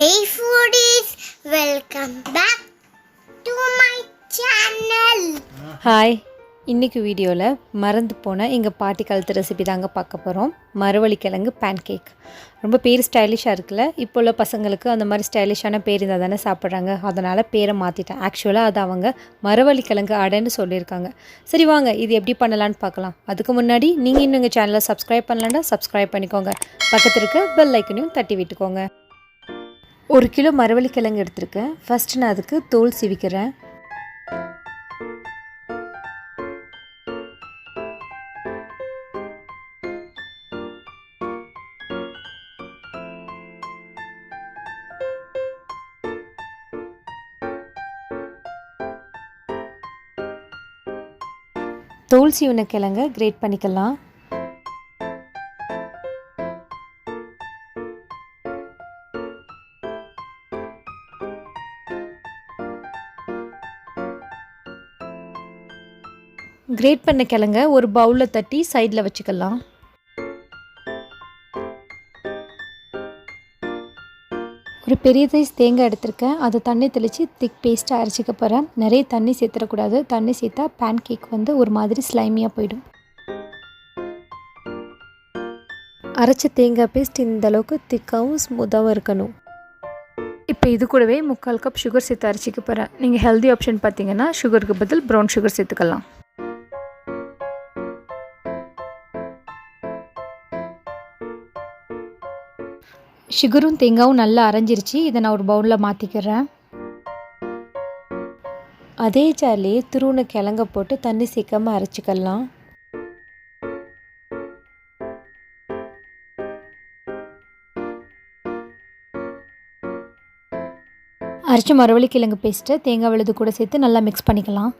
Hey foodies, welcome back to my channel. Hi, இன்னைக்கு வீடியோல மறந்து போன எங்க பாட்டி காலத்து ரெசிபி தாங்க பார்க்க போறோம். மரவள்ளி கிழங்கு pancake. ரொம்ப பேர் ஸ்டைலிஷா இருக்குல. இப்போ உள்ள பசங்களுக்கு அந்த மாதிரி ஸ்டைலிஷான பேர் இருந்தா தானே சாப்பிடுறாங்க. அதனால பேரை மாத்திட்டேன். ஆக்சுவலா அது அவங்க மரவள்ளி கிழங்கு அடைன்னு சொல்லிருக்காங்க. சரி வாங்க இது எப்படி பண்ணலாம்னு பார்க்கலாம். அதுக்கு முன்னாடி நீங்க இன்னும் எங்க சேனலை சப்ஸ்கிரைப் பண்ணலனா சப்ஸ்கிரைப் பண்ணிக்கோங்க. பக்கத்துல இருக்க பெல் ஐகானையும் தட்டி விட்டுக்கோங்க. 1 கிலோ மரவள்ளி கிழங்கு எடுத்துருக்கேன். ஃபர்ஸ்ட் நான் அதுக்கு தோல் சீவிக்கிறேன். தோல் சீவின கிழங்க கிரேட் பண்ணிக்கலாம். கிரேட் பண்ண கிழங்க ஒரு பவுலில் தட்டி சைடில் வச்சுக்கலாம். ஒரு பெரிய சைஸ் தேங்காய் எடுத்திருக்கேன். அதை தண்ணி தெளித்து திக் பேஸ்ட்டாக அரைச்சிக்க போகிறேன். நிறைய தண்ணி சேர்த்துடக்கூடாது. தண்ணி சேர்த்தா பேன் கேக் வந்து ஒரு மாதிரி ஸ்லைமியாக போயிடும். அரைச்ச தேங்காய் பேஸ்ட் இந்த அளவுக்கு திக்காகவும் ஸ்மூத்தாகவும் இருக்கணும். இப்போ இது கூடவே 3/4 கப் சுகர் சேர்த்து அரைச்சிக்க போகிறேன். நீங்கள் ஹெல்தி ஆப்ஷன் பார்த்தீங்கன்னா சுகருக்கு பதில் ப்ரௌன் சுகர் சேர்த்துக்கலாம். சுகரும் தேங்காயும் நல்லா அரைஞ்சிருச்சு. இதை நான் ஒரு பவுலில் மாற்றிக்கிறேன். அதே ஜார்லேயே துருவின கிழங்க போட்டு தண்ணி சேர்க்காமல் அரைச்சிக்கலாம். அரைச்ச மரவள்ளி கிழங்கு பேஸ்ட்டை தேங்காய் விழுது கூட சேர்த்து நல்லா மிக்ஸ் பண்ணிக்கலாம்.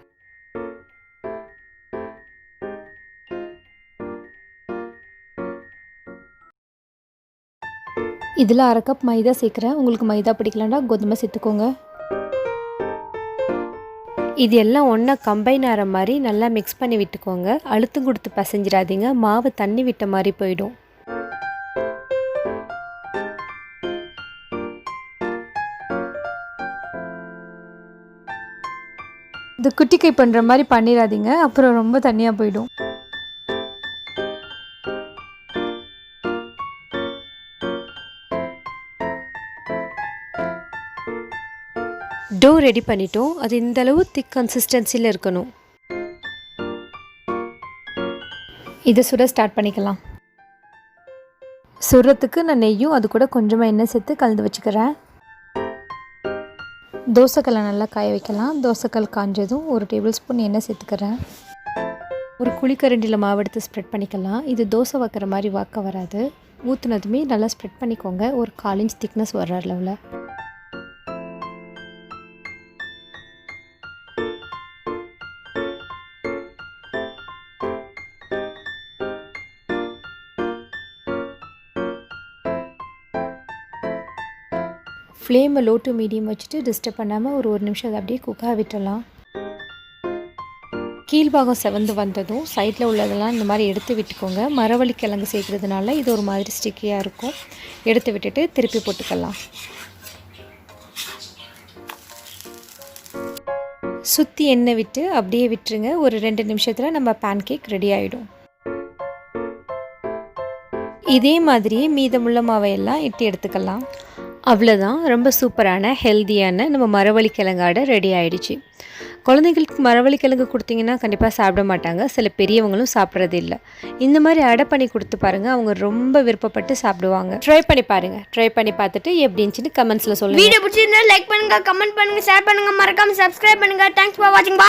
இதில் 1/2 கப் மைதா சேர்க்குறேன். உங்களுக்கு மைதா பிடிக்கலன்னா கோதுமை சேர்த்துக்கோங்க. இது எல்லாம் ஒன்றா கம்பைன் ஆகிற மாதிரி நல்லா மிக்ஸ் பண்ணி விட்டுக்கோங்க. அழுத்தம் கொடுத்து பசைஞ்சிடாதீங்க. மாவு தண்ணி விட்ட மாதிரி போயிடும். இது குட்டி கை பண்ணுற மாதிரி பண்ணிடாதீங்க, அப்புறம் ரொம்ப தண்ணியாக போயிடும். டோ ரெடி பண்ணிட்டோம். அது இந்த அளவு திக் கன்சிஸ்டன்சியில் இருக்கணும். இதை சுட ஸ்டார்ட் பண்ணிக்கலாம். சுடுறதுக்கு நான் நெய்யும் அது கூட கொஞ்சமாக எண்ணெய் சேர்த்து கலந்து வச்சுக்கிறேன். தோசைக்கல்லை நல்லா காய வைக்கலாம். தோசைக்கல் காஞ்சதும் 1 டேபிள் ஸ்பூன் எண்ணெய் சேர்த்துக்கிறேன். ஒரு குழிக்கரண்டியில் மாவு எடுத்து ஸ்ப்ரெட் பண்ணிக்கலாம். இது தோசை வைக்கிற மாதிரி வாக்க வராது. ஊற்றுனதுமே நல்லா ஸ்ப்ரெட் பண்ணிக்கோங்க. ஒரு 1/4 இன்ச் திக்னஸ் வர்ற அளவில். ஃப்ளேமை லோ டு மீடியம் வச்சுட்டு டிஸ்டர்ப் பண்ணாமல் ஒரு நிமிஷம் அதை அப்படியே குக்காக விட்டுடலாம். கீழ்பாகம் செவந்து வந்ததும் சைடில் உள்ளதெல்லாம் இந்த மாதிரி எடுத்து விட்டுக்கோங்க. மரவள்ளி கிழங்கு சேர்க்குறதுனால இது ஒரு மாதிரி ஸ்டிக்கியாக இருக்கும். எடுத்து விட்டுட்டு திருப்பி போட்டுக்கலாம். சுற்றி எண்ணெய் விட்டு அப்படியே விட்டுருங்க. ஒரு 2 நிமிஷத்தில் நம்ம பேன் கேக் ரெடி ஆகிடும். இதே மாதிரியே மீதமுள்ள மாவையெல்லாம் இட்டு எடுத்துக்கலாம். அவ்வளோதான். ரொம்ப சூப்பரான ஹெல்த்தியான நம்ம மரவள்ளி கிழங்கு அடை ரெடி ஆகிடுச்சு. குழந்தைங்களுக்கு மரவள்ளி கிழங்கு கொடுத்தீங்கன்னா கண்டிப்பாக சாப்பிட மாட்டாங்க. சில பெரியவங்களும் சாப்பிட்றது இல்லை. இந்த மாதிரி அடை பண்ணி கொடுத்து பாருங்கள். அவங்க ரொம்ப விருப்பப்பட்டு சாப்பிடுவாங்க. ட்ரை பண்ணி பாருங்கள். ட்ரை பண்ணி பார்த்துட்டு எப்படி இருந்துச்சுன்னு கமெண்ட்ஸில் சொல்லுங்கள். வீடியோ பிடிச்சிருந்தா லைக் பண்ணுங்கள், கமெண்ட் பண்ணுங்கள், ஷேர் பண்ணுங்கள், மறக்காமல் சப்ஸ்கிரைப் பண்ணுங்கள். தேங்க்ஸ் ஃபார் வாட்சிங்.